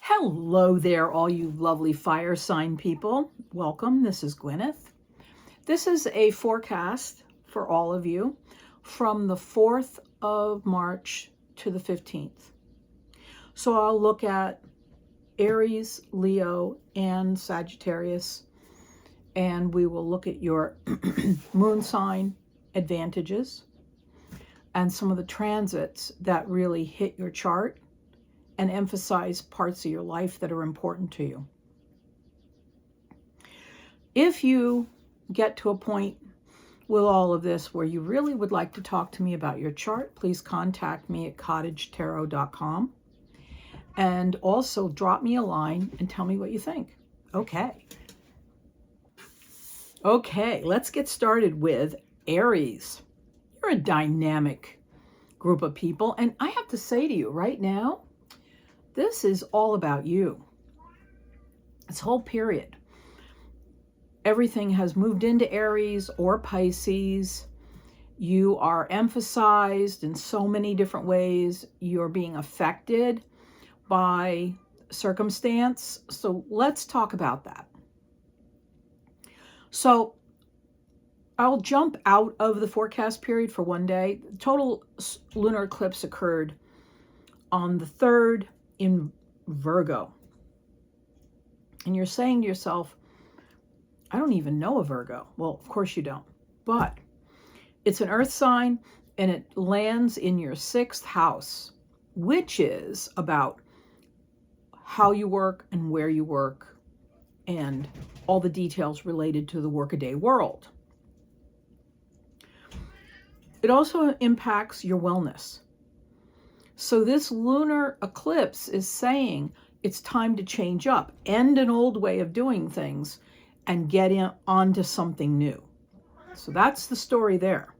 Hello there, all you lovely fire sign people. Welcome. This is Gwyneth. This is a forecast for all of you from the 4th of March to the 15th. So I'll look at Aries, Leo, and Sagittarius, and we will look at your moon sign advantages and some of the transits that really hit your chart and emphasize parts of your life that are important to you. If you get to a point with all of this where you really would like to talk to me about your chart, please contact me at cottagetarot.com and also drop me a line and tell me what you think. Okay, let's get started with Aries. You're a dynamic group of people, and I have to say to you right now, this is all about you. This whole period. Everything has moved into Aries or Pisces. You are emphasized in so many different ways. You're being affected by circumstance. So let's talk about that. So I'll jump out of the forecast period for one day. Total lunar eclipse occurred on the 3rd in Virgo. And you're saying to yourself, I don't even know a Virgo. Well, of course you don't. But it's an earth sign and it lands in your 6th house, which is about how you work and where you work and all the details related to the workaday world. It also impacts your wellness. So this lunar eclipse is saying it's time to change up, end an old way of doing things, and get onto something new. So that's the story there.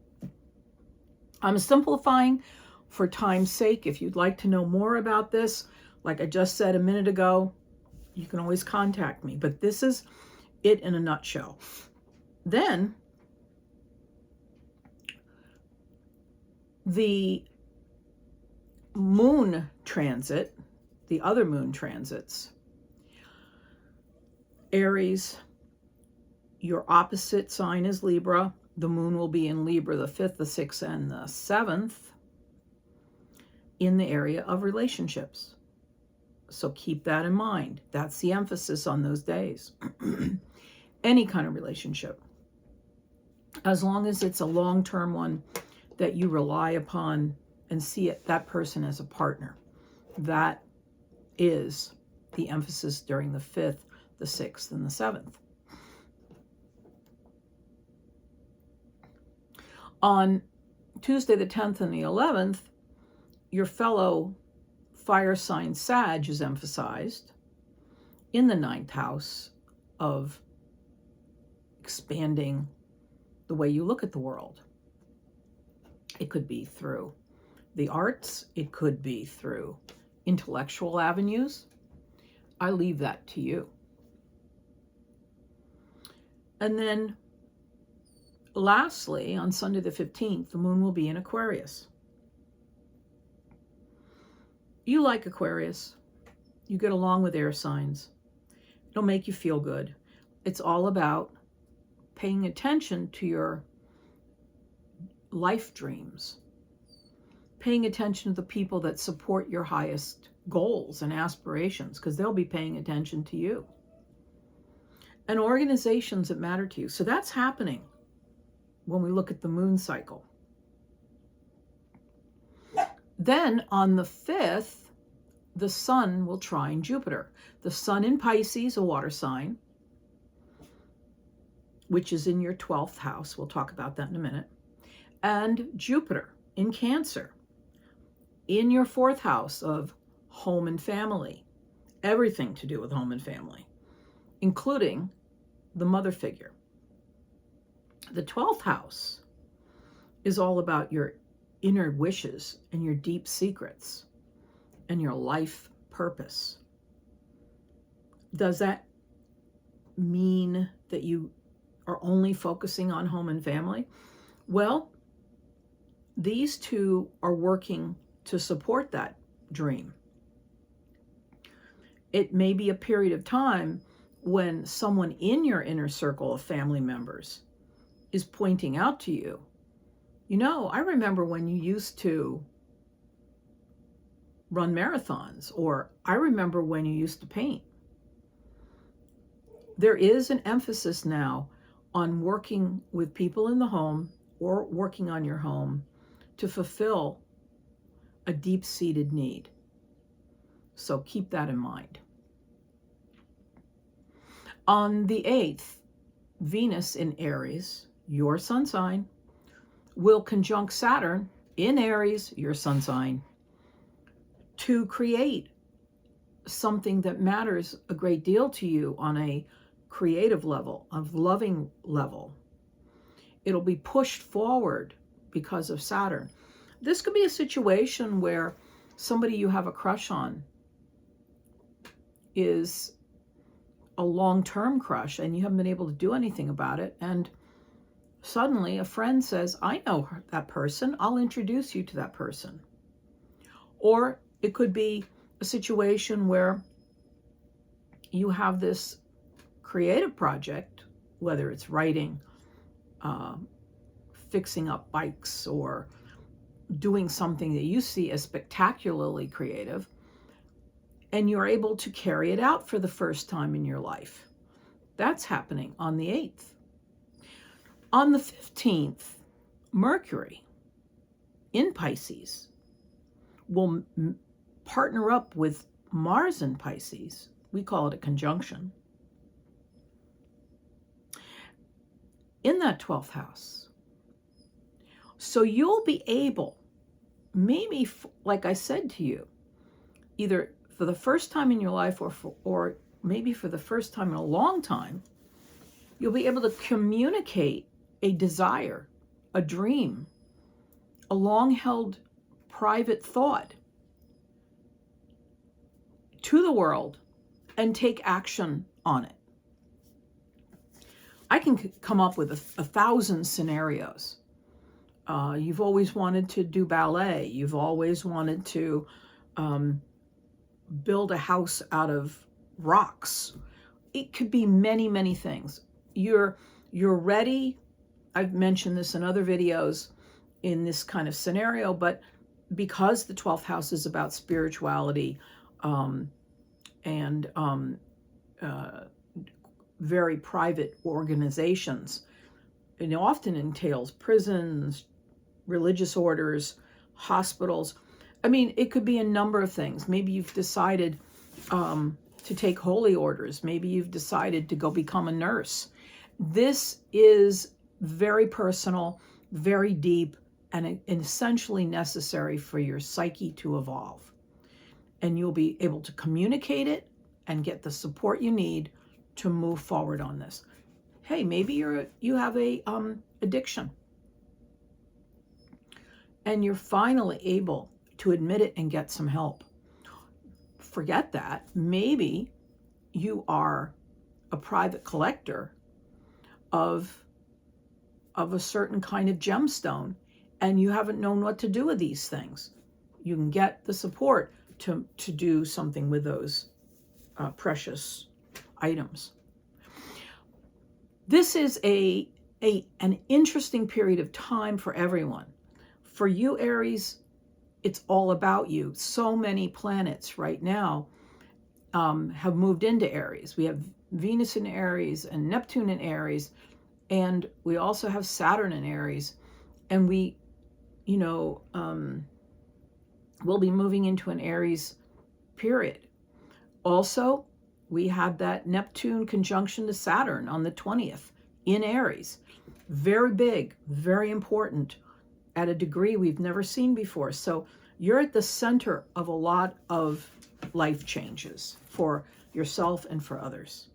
I'm simplifying for time's sake. If you'd like to know more about this, like I just said a minute ago, you can always contact me. But this is it in a nutshell. Then the moon transit, the other moon transits, Aries, your opposite sign is Libra. The moon will be in Libra the 5th, the 6th, and the 7th in the area of relationships. So keep that in mind. That's the emphasis on those days. Any kind of relationship. As long as it's a long-term one that you rely upon and see that person as a partner. That is the emphasis during the 5th, the 6th, and the 7th. On Tuesday the 10th and the 11th, your fellow fire sign Sag is emphasized in the 9th house of expanding the way you look at the world. It could be through the arts, it could be through intellectual avenues. I leave that to you. And then lastly, on Sunday the 15th, the moon will be in Aquarius. You like Aquarius. You get along with air signs. It'll make you feel good. It's all about paying attention to your life dreams, paying attention to the people that support your highest goals and aspirations, because they'll be paying attention to you, and organizations that matter to you. So that's happening when we look at the moon cycle. Then on the 5th, the sun will trine Jupiter. The sun in Pisces, a water sign, which is in your 12th house. We'll talk about that in a minute. And Jupiter in Cancer, in your 4th house of home and family, everything to do with home and family, including the mother figure. The 12th house is all about your inner wishes and your deep secrets and your life purpose. Does that mean that you are only focusing on home and family? Well, these two are working to support that dream. It may be a period of time when someone in your inner circle of family members is pointing out to you, you know, I remember when you used to run marathons, or I remember when you used to paint. There is an emphasis now on working with people in the home or working on your home to fulfill a deep-seated need. So keep that in mind. On the 8th, Venus in Aries, your sun sign, will conjunct Saturn in Aries, your sun sign, to create something that matters a great deal to you on a creative level, a loving level. It'll be pushed forward because of Saturn. This could be a situation where somebody you have a crush on is a long-term crush and you haven't been able to do anything about it, and suddenly a friend says, I know that person, I'll introduce you to that person. Or it could be a situation where you have this creative project, whether it's writing, fixing up bikes, or doing something that you see as spectacularly creative, and you're able to carry it out for the first time in your life. That's happening on the 8th. On the 15th, Mercury in Pisces will partner up with Mars in Pisces. We call it a conjunction. In that 12th house. So you'll be able, maybe, like I said to you, either for the first time in your life or maybe for the first time in a long time, you'll be able to communicate a desire, a dream, a long-held private thought to the world and take action on it. I can come up with 1,000 scenarios. You've always wanted to do ballet. You've always wanted to build a house out of rocks. It could be many, many things. You're ready. I've mentioned this in other videos in this kind of scenario, but because the 12th house is about spirituality and very private organizations, it often entails prisons, religious orders, hospitals. I mean, it could be a number of things. Maybe you've decided to take holy orders. Maybe you've decided to go become a nurse. This is very personal, very deep, and essentially necessary for your psyche to evolve. And you'll be able to communicate it and get the support you need to move forward on this. Hey, maybe you have a addiction, and you're finally able to admit it and get some help. Forget that. Maybe you are a private collector of a certain kind of gemstone, and you haven't known what to do with these things. You can get the support to do something with those precious items. This is an interesting period of time for everyone. For you, Aries, it's all about you. So many planets right now have moved into Aries. We have Venus in Aries and Neptune in Aries, and we also have Saturn in Aries. And we, we'll be moving into an Aries period. Also, we had that Neptune conjunction to Saturn on the 20th in Aries. Very big, very important, at a degree we've never seen before. So you're at the center of a lot of life changes for yourself and for others.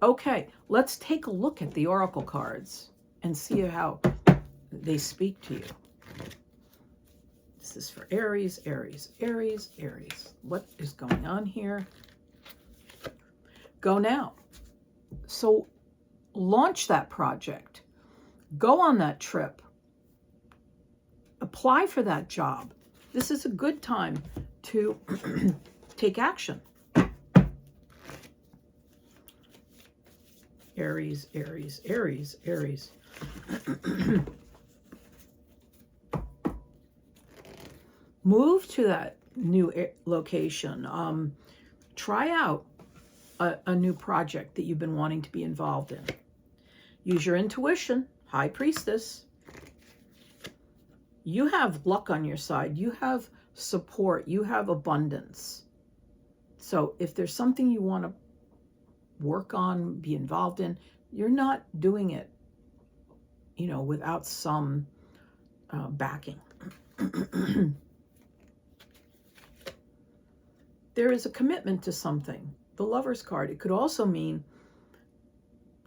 Okay, let's take a look at the oracle cards and see how they speak to you. This is for Aries, Aries, Aries, Aries. What is going on here? Go now. So launch that project. Go on that trip. Apply for that job. This is a good time to take action. Aries, Aries, Aries, Aries. Move to that new location. Try out a new project that you've been wanting to be involved in. Use your intuition, High Priestess. You have luck on your side. You have support. You have abundance. So if there's something you want to work on, be involved in, you're not doing it, you know, without some backing. There is a commitment to something. The Lover's card. It could also mean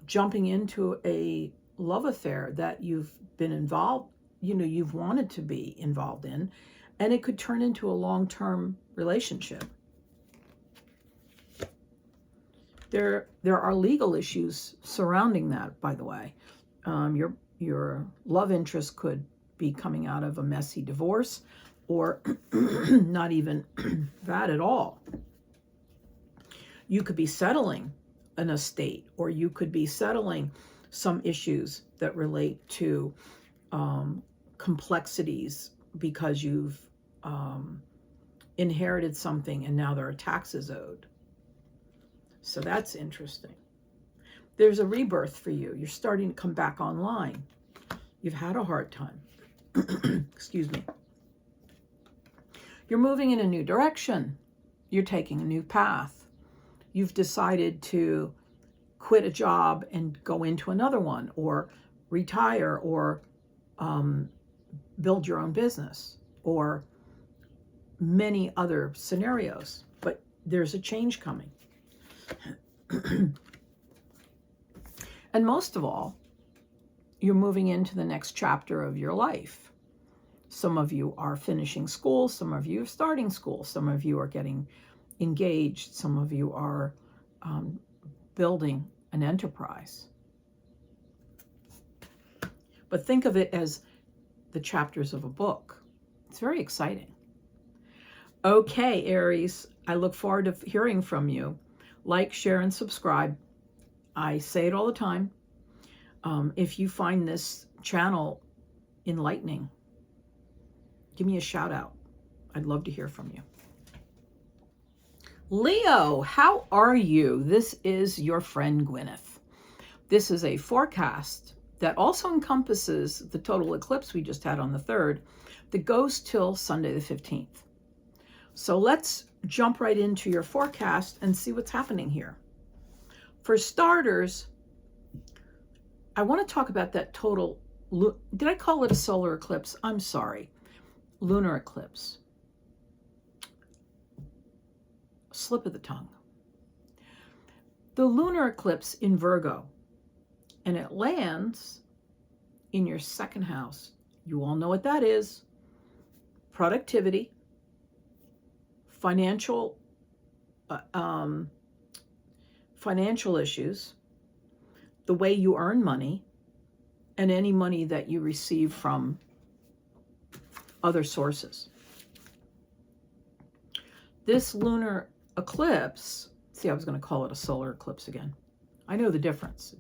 jumping into a love affair that you've been involved, you know, you've wanted to be involved in, and it could turn into a long-term relationship. There are legal issues surrounding that, by the way. Your love interest could be coming out of a messy divorce, or not even that at all. You could be settling an estate, or you could be settling some issues that relate to complexities because you've inherited something and now there are taxes owed. So that's interesting. There's a rebirth for you. You're starting to come back online. You've had a hard time. Excuse me. You're moving in a new direction. You're taking a new path. You've decided to quit a job and go into another one, or retire, or build your own business, or many other scenarios. But there's a change coming. And most of all, you're moving into the next chapter of your life. Some of you are finishing school. Some of you are starting school. Some of you are getting engaged. Some of you are building an enterprise. But think of it as the chapters of a book. It's very exciting. Okay, Aries, I look forward to hearing from you. Like, share, and subscribe. I say it all the time. If you find this channel enlightening, give me a shout out. I'd love to hear from you. Leo, how are you? This is your friend Gwyneth. This is a forecast that also encompasses the total eclipse we just had on the 3rd that goes till Sunday the 15th. So let's jump right into your forecast and see what's happening here. For starters, I want to talk about that total, did I call it a solar eclipse? I'm sorry. Lunar eclipse. Slip of the tongue. The lunar eclipse in Virgo, and it lands in your 2nd house. You all know what that is. Productivity, financial issues, the way you earn money, and any money that you receive from other sources. This lunar eclipse, see, I was going to call it a solar eclipse again. I know the difference.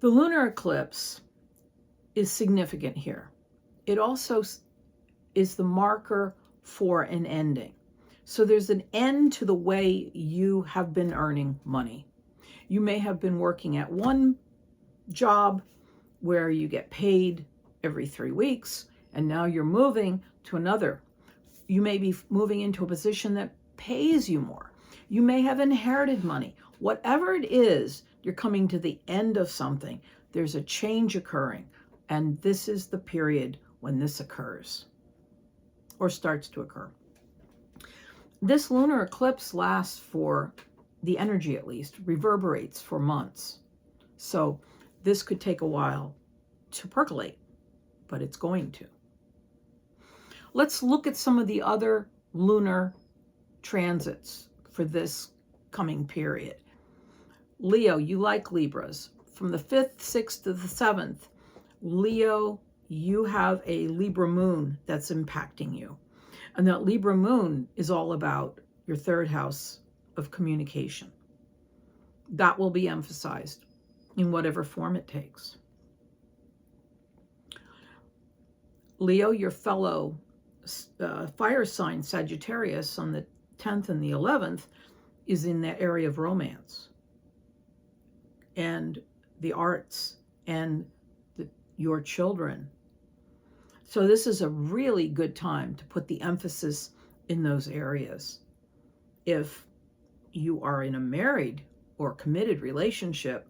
The lunar eclipse is significant here. It also is the marker for an ending. So there's an end to the way you have been earning money. You may have been working at one job where you get paid every 3 weeks, and now you're moving to another. You may be moving into a position that pays you more. You may have inherited money. Whatever it is, you're coming to the end of something. There's a change occurring, and this is the period when this occurs, or starts to occur. This lunar eclipse lasts for, the energy at least, reverberates for months. So this could take a while to percolate, but it's going to. Let's look at some of the other lunar transits for this coming period. Leo, you like Libras. From the 5th, 6th to the 7th, Leo, you have a Libra moon that's impacting you. And that Libra moon is all about your 3rd house of communication. that will be emphasized in whatever form it takes. Leo, your fellow fire sign Sagittarius on the 10th and the 11th is in that area of romance and the arts and your children. So this is a really good time to put the emphasis in those areas. If you are in a married or committed relationship,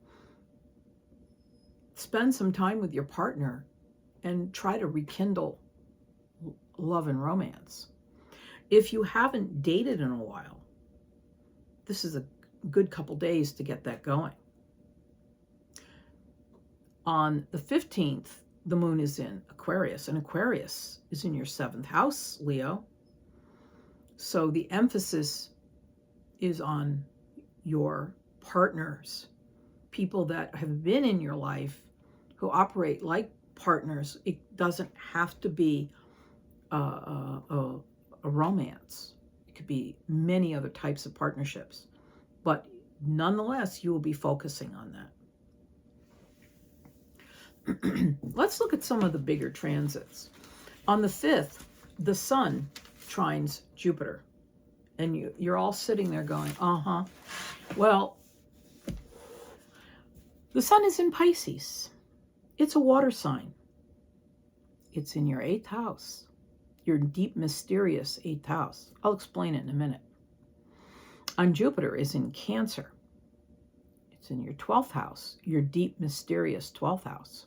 spend some time with your partner and try to rekindle love and romance. If you haven't dated in a while, this is a good couple days to get that going. On the 15th, the moon is in Aquarius, and Aquarius is in your 7th house, Leo. So the emphasis is on your partners, people that have been in your life who operate like partners. It doesn't have to be a romance. It could be many other types of partnerships, but nonetheless, you will be focusing on that. Let's look at some of the bigger transits. On the 5th, the sun trines Jupiter, and you're all sitting there going, well, the sun is in Pisces. It's a water sign. It's in your 8th house, your deep, mysterious 8th house. I'll explain it in a minute. And Jupiter is in Cancer. It's in your 12th house, your deep, mysterious 12th house.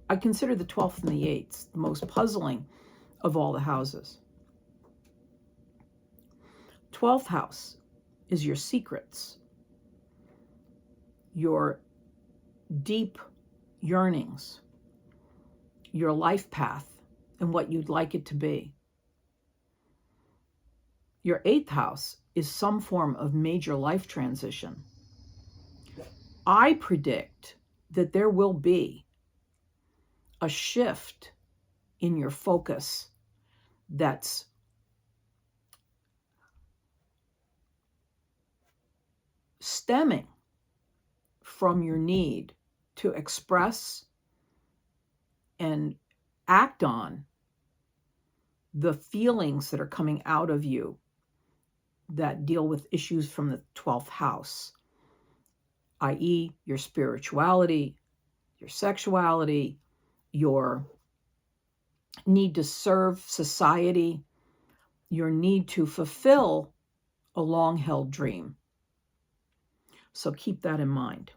I consider the 12th and the 8th the most puzzling of all the houses. 12th house is your secrets, your deep yearnings, your life path, and what you'd like it to be. Your 8th house is some form of major life transition. I predict that there will be a shift in your focus that's stemming from your need to express and act on the feelings that are coming out of you that deal with issues from the 12th house, i.e. your spirituality, your sexuality, your need to serve society, your need to fulfill a long-held dream. So keep that in mind.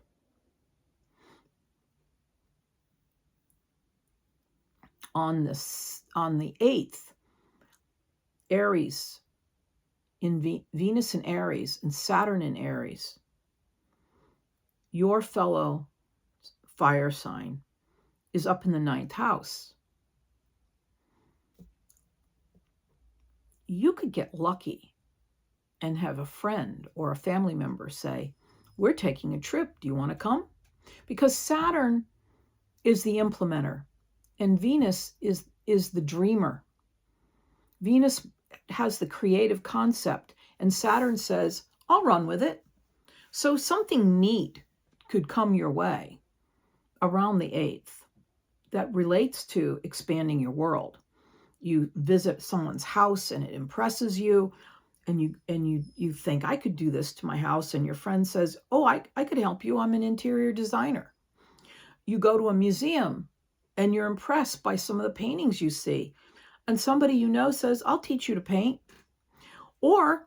On the 8th, Aries, in Venus in Aries and Saturn in Aries, your fellow fire sign is up in the 9th house. You could get lucky and have a friend or a family member say, we're taking a trip. Do you want to come? Because Saturn is the implementer and Venus is the dreamer. Venus has the creative concept and Saturn says, I'll run with it. So something neat could come your way around the 8th that relates to expanding your world. You visit someone's house and it impresses you, and you think, I could do this to my house, and your friend says, oh, I could help you. I'm an interior designer. You go to a museum and you're impressed by some of the paintings you see, and somebody you know says, I'll teach you to paint. Or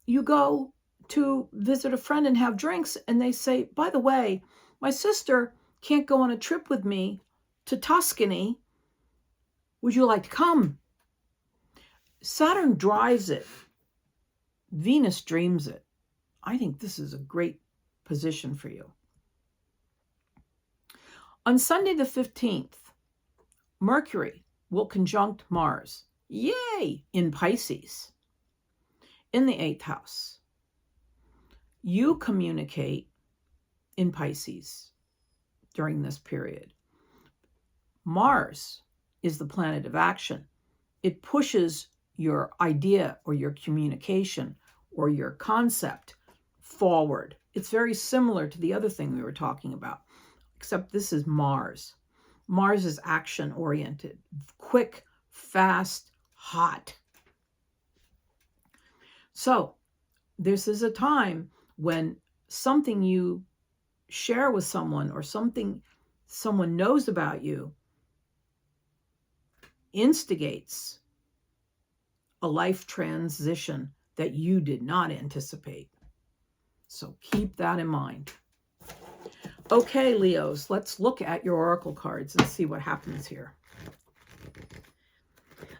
you go to visit a friend and have drinks, and they say, by the way, my sister can't go on a trip with me to Tuscany. Would you like to come? Saturn drives it. Venus dreams it. I think this is a great position for you. On Sunday the 15th, Mercury will conjunct Mars. Yay! In Pisces, in the 8th house. You communicate in Pisces during this period. Mars is the planet of action. It pushes your idea or your communication or your concept forward. It's very similar to the other thing we were talking about, except this is Mars. Mars is action-oriented, quick, fast, hot. So this is a time when something you share with someone or something someone knows about you instigates a life transition that you did not anticipate. So keep that in mind. Okay, Leos, let's look at your oracle cards and see what happens here.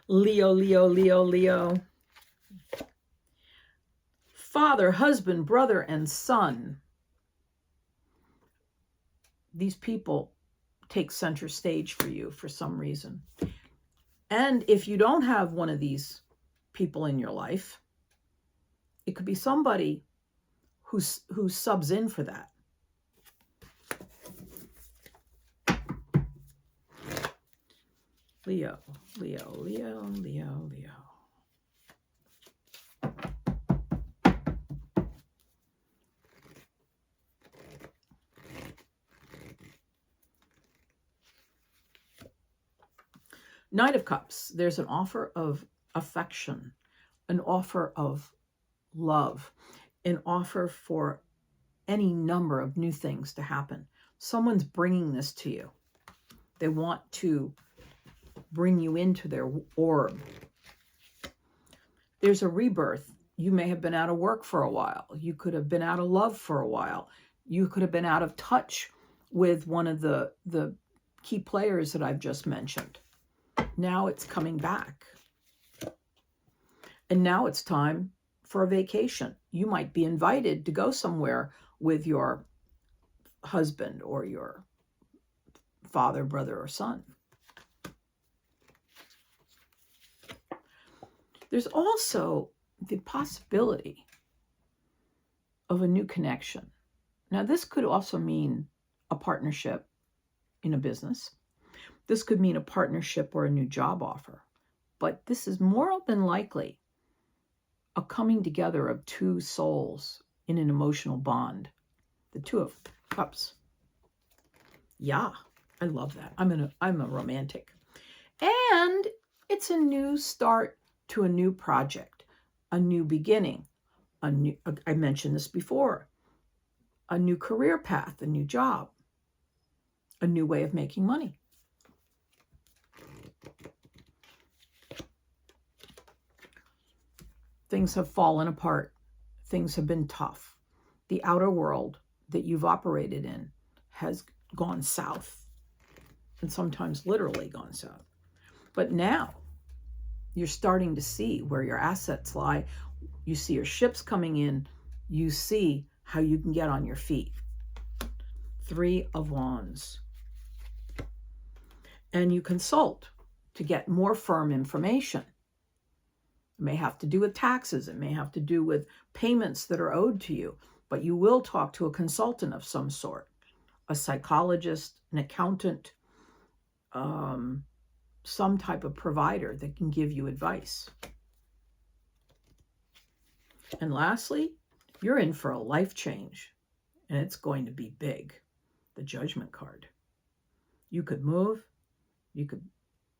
Leo, Leo, Leo, Leo. Father, husband, brother, and son. These people take center stage for you for some reason. And if you don't have one of these people in your life, it could be somebody who subs in for that. Leo, Leo, Leo, Leo, Leo. Knight of Cups. There's an offer of affection, an offer of love, an offer for any number of new things to happen. Someone's bringing this to you. They want to bring you into their orb. There's a rebirth. You may have been out of work for a while. You could have been out of love for a while. You could have been out of touch with one of the key players that I've just mentioned. Now it's coming back. And now it's time for a vacation. You might be invited to go somewhere with your husband or your father, brother, or son. There's also the possibility of a new connection. Now, this could also mean a partnership in a business. This could mean a partnership or a new job offer. But this is more than likely a coming together of two souls in an emotional bond. The Two of Cups. Yeah, I love that. I'm a romantic. And it's a new start to a new project, a new beginning, I mentioned this before, a new career path, a new job, a new way of making money. Things have fallen apart. Things have been tough. The outer world that you've operated in has gone south, and sometimes literally gone south. But now you're starting to see where your assets lie. You see your ships coming in. You see how you can get on your feet. Three of Wands. And you consult to get more firm information. It may have to do with taxes. It may have to do with payments that are owed to you. But you will talk to a consultant of some sort, a psychologist, an accountant, some type of provider that can give you advice. And lastly, you're in for a life change, and it's going to be big. The Judgment card. You could move. You could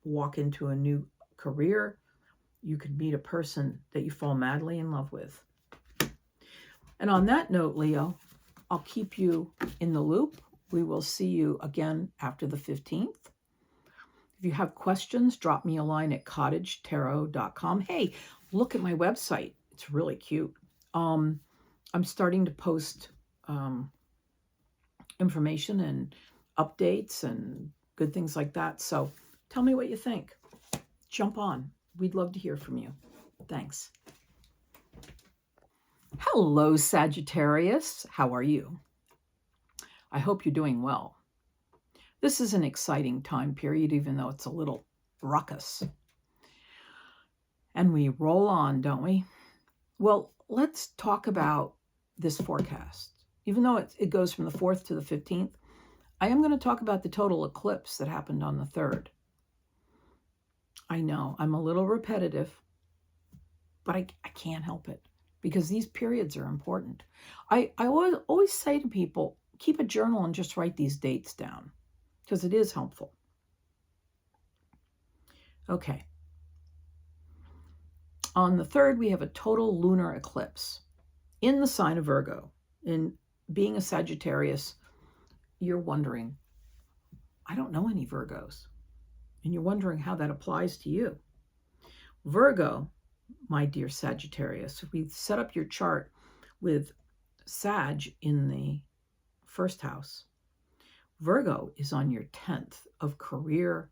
walk into a new career. You could meet a person that you fall madly in love with. And on that note, Leo, I'll keep you in the loop. We will see you again after the 15th. If you have questions, drop me a line at cottagetarot.com. Hey, look at my website. It's really cute. I'm starting to post information and updates and good things like that. So tell me what you think. Jump on. We'd love to hear from you. Thanks. Hello, Sagittarius. How are you? I hope you're doing well. This is an exciting time period, even though it's a little ruckus. And we roll on, don't we? Well, let's talk about this forecast. Even though it goes from the 4th to the 15th, I am going to talk about the total eclipse that happened on the 3rd. I know, I'm a little repetitive, but I can't help it. because these periods are important. I always say to people, keep a journal and just write these dates down because it is helpful. Okay. On the 3rd, we have a total lunar eclipse in the sign of Virgo. In being a Sagittarius, you're wondering, I don't know any Virgos. And you're wondering how that applies to you. Virgo, my dear Sagittarius, if we set up your chart with Sag in the 1st house, Virgo is on your 10th of career,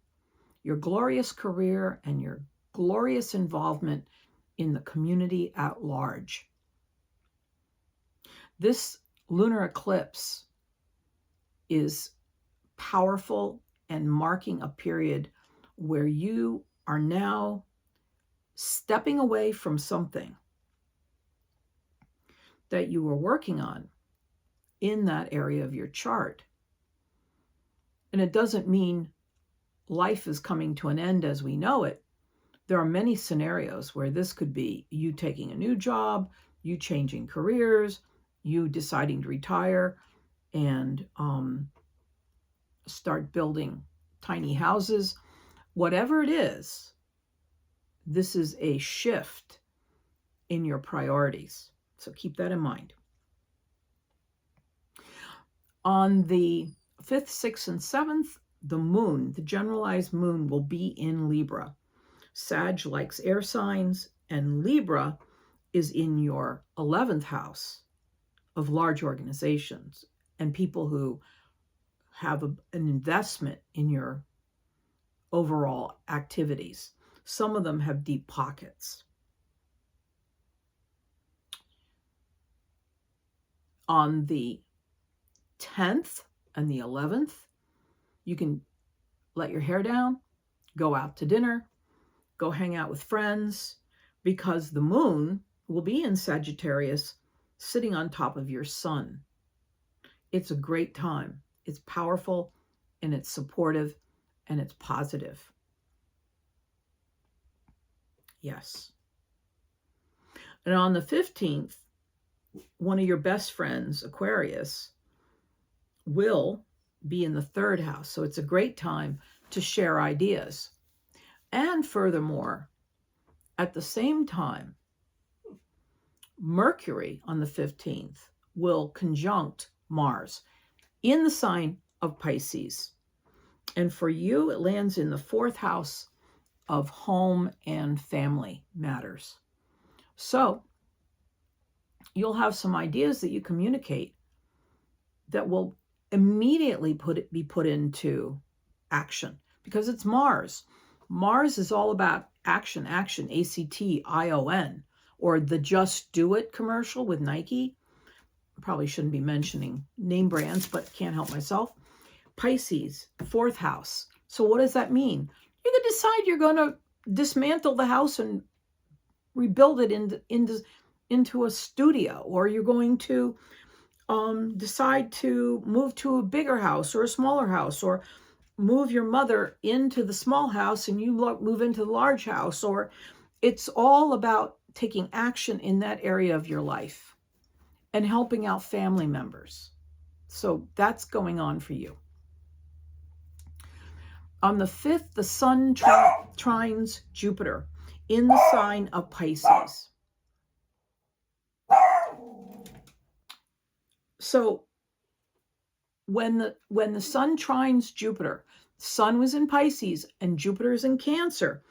your glorious career and your glorious involvement in the community at large. This lunar eclipse is powerful and marking a period where you are now stepping away from something that you were working on in that area of your chart. And it doesn't mean life is coming to an end as we know it. There are many scenarios where this could be you taking a new job, you changing careers, you deciding to retire and start building tiny houses. Whatever it is, this is a shift in your priorities. So keep that in mind. On the 5th, 6th, and 7th, the moon, the generalized moon, will be in Libra. Sag likes air signs, and Libra is in your 11th house of large organizations and people who have an investment in your overall activities. Some of them have deep pockets. On the 10th and the 11th, you can let your hair down, go out to dinner, go hang out with friends, because the moon will be in Sagittarius sitting on top of your sun. It's a great time. It's powerful and it's supportive and it's positive. Yes. And on the 15th, one of your best friends, Aquarius, will be in the 3rd house. So it's a great time to share ideas. And furthermore, at the same time, Mercury on the 15th will conjunct Mars in the sign of Pisces. And for you, it lands in the 4th house of home and family matters. So you'll have some ideas that you communicate that will immediately be put into action because it's Mars. Mars is all about action, ACTION, or the Just Do It commercial with Nike. Probably shouldn't be mentioning name brands, but can't help myself. Pisces, 4th house. So what does that mean? You could decide you're going to dismantle the house and rebuild it into a studio, or you're going to decide to move to a bigger house or a smaller house, or move your mother into the small house and you move into the large house, or it's all about taking action in that area of your life and helping out family members. So that's going on for you. On the 5th, the sun trines Jupiter in the sign of Pisces. So when the sun trines Jupiter, sun was in Pisces and Jupiter is in Cancer.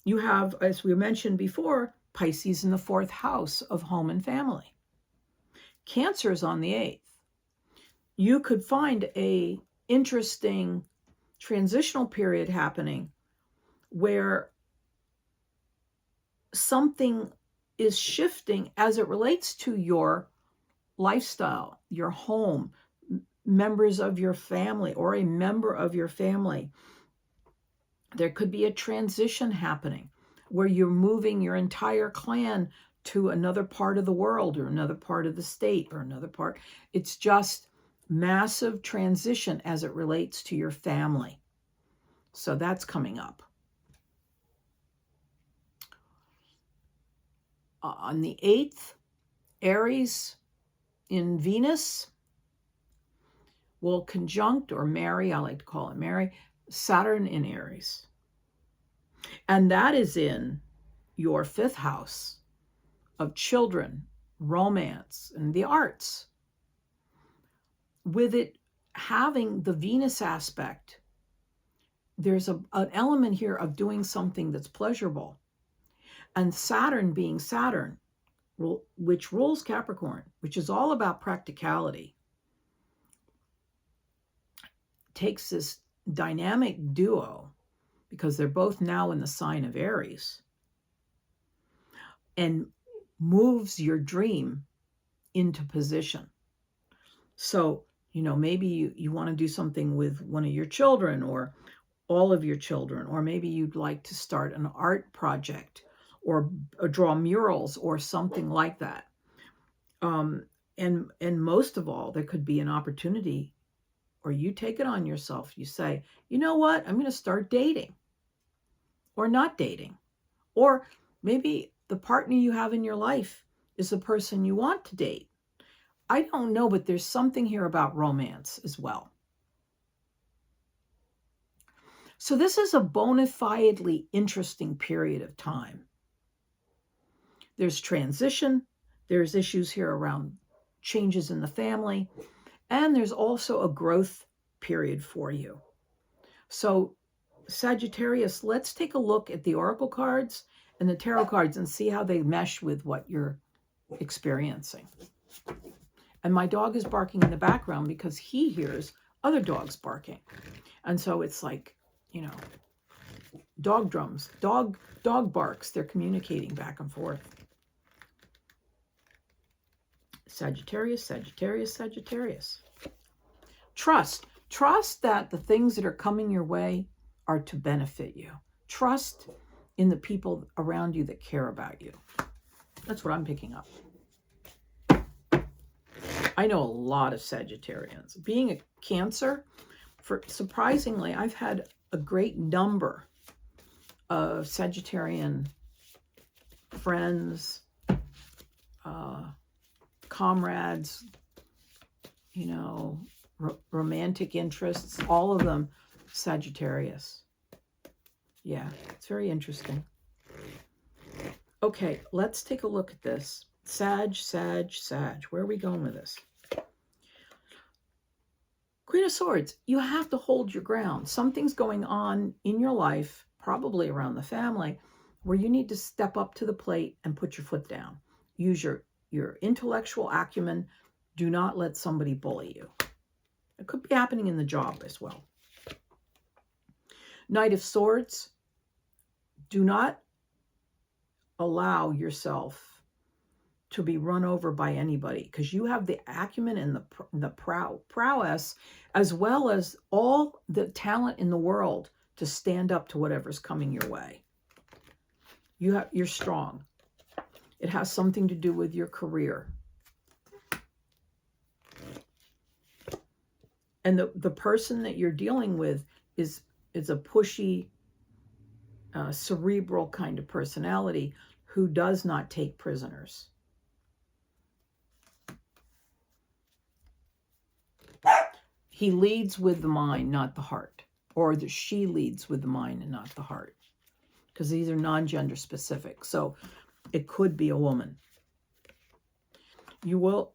You have, as we mentioned before, Pisces in the 4th house of home and family. Cancer is on the 8th. You could find a interesting transitional period happening where something is shifting as it relates to your lifestyle, your home, members of your family, or a member of your family. There could be a transition happening where you're moving your entire clan to another part of the world or another part of the state or another part. It's just massive transition as it relates to your family. So that's coming up. On the 8th, Aries in Venus will conjunct or marry, I like to call it marry, Saturn in Aries. And that is in your 5th house of children, romance, and the arts. With it having the Venus aspect, there's an element here of doing something that's pleasurable. And Saturn being Saturn, which rules Capricorn, which is all about practicality, takes this dynamic duo, because they're both now in the sign of Aries, and moves your dream into position. So, maybe you want to do something with one of your children or all of your children, or maybe you'd like to start an art project or draw murals or something like that. And most of all, there could be an opportunity, or you take it on yourself. You say, you know what, I'm going to start dating or not dating. Or maybe the partner you have in your life is the person you want to date. I don't know, but there's something here about romance as well. So this is a bona fidely interesting period of time. There's transition. There's issues here around changes in the family. And there's also a growth period for you. So Sagittarius, let's take a look at the oracle cards and the tarot cards and see how they mesh with what you're experiencing. And my dog is barking in the background because he hears other dogs barking. And so it's like, dog drums, dog barks. They're communicating back and forth. Sagittarius, Sagittarius, Sagittarius. Trust that the things that are coming your way are to benefit you. Trust in the people around you that care about you. That's what I'm picking up. I know a lot of Sagittarians. Being a Cancer, surprisingly, I've had a great number of Sagittarian friends, comrades, romantic interests, all of them Sagittarius. Yeah, it's very interesting. Okay, let's take a look at this. Sag. Where are we going with this? Queen of Swords, you have to hold your ground. Something's going on in your life, probably around the family, where you need to step up to the plate and put your foot down. Use your intellectual acumen. Do not let somebody bully you. It could be happening in the job as well. Knight of Swords, do not allow yourself to be run over by anybody, because you have the acumen and the prowess, as well as all the talent in the world to stand up to whatever's coming your way. You're strong. It has something to do with your career. And the person that you're dealing with is a pushy, cerebral kind of personality who does not take prisoners. He leads with the mind, not the heart. Or she leads with the mind and not the heart. Because these are non-gender specific. So it could be a woman. You will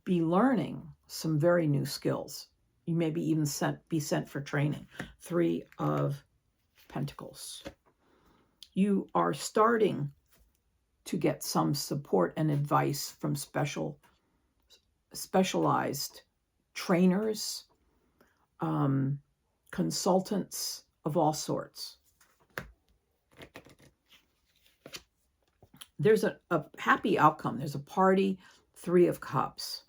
be learning some very new skills. You may be even be sent for training. 3 of Pentacles. You are starting to get some support and advice from specialized trainers, consultants of all sorts. There's a happy outcome. There's a party. 3 of Cups.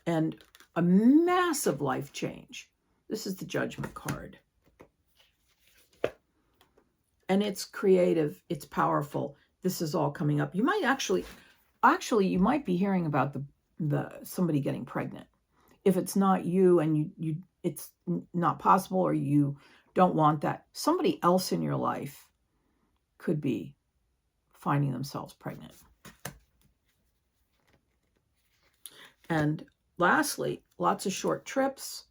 And a massive life change. This is the Judgment card. And it's creative. It's powerful. This is all coming up. You might actually you might be hearing about the somebody getting pregnant. If it's not you and you it's not possible, or you don't want that, somebody else in your life could be finding themselves pregnant. And lastly, lots of short trips,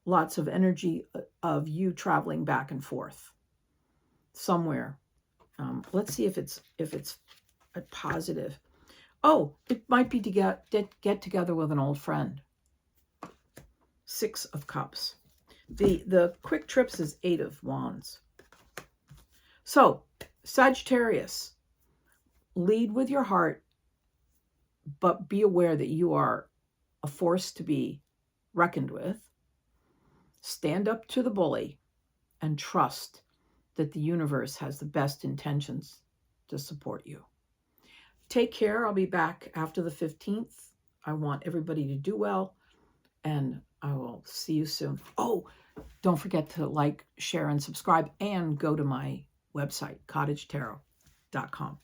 lots of energy of you traveling back and forth somewhere. Let's see if it's a positive. Oh, it might be to get together with an old friend. 6 of Cups. The quick trips is 8 of Wands. So, Sagittarius, lead with your heart, but be aware that you are a force to be reckoned with. Stand up to the bully and trust that the universe has the best intentions to support you. Take care. I'll be back after the 15th. I want everybody to do well, and I will see you soon. Oh, don't forget to like, share, and subscribe, and go to my website, cottagetarot.com.